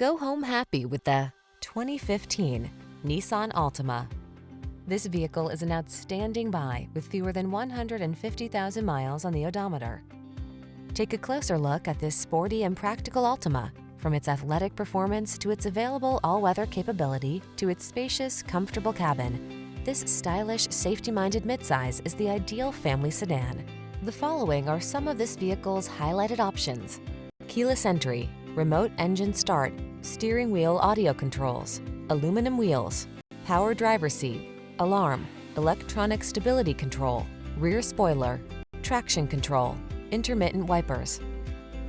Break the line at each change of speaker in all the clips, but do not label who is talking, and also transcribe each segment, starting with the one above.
Go home happy with the 2015 Nissan Altima. This vehicle is an outstanding buy with fewer than 150,000 miles on the odometer. Take a closer look at this sporty and practical Altima. From its athletic performance to its available all-weather capability to its spacious, comfortable cabin, this stylish, safety-minded midsize is the ideal family sedan. The following are some of this vehicle's highlighted options: keyless entry, remote engine start, steering wheel audio controls, aluminum wheels, power driver's seat, alarm, electronic stability control, rear spoiler, traction control, intermittent wipers.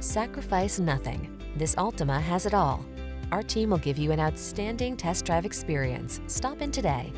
Sacrifice nothing. This Altima has it all. Our team will give you an outstanding test drive experience. Stop in today.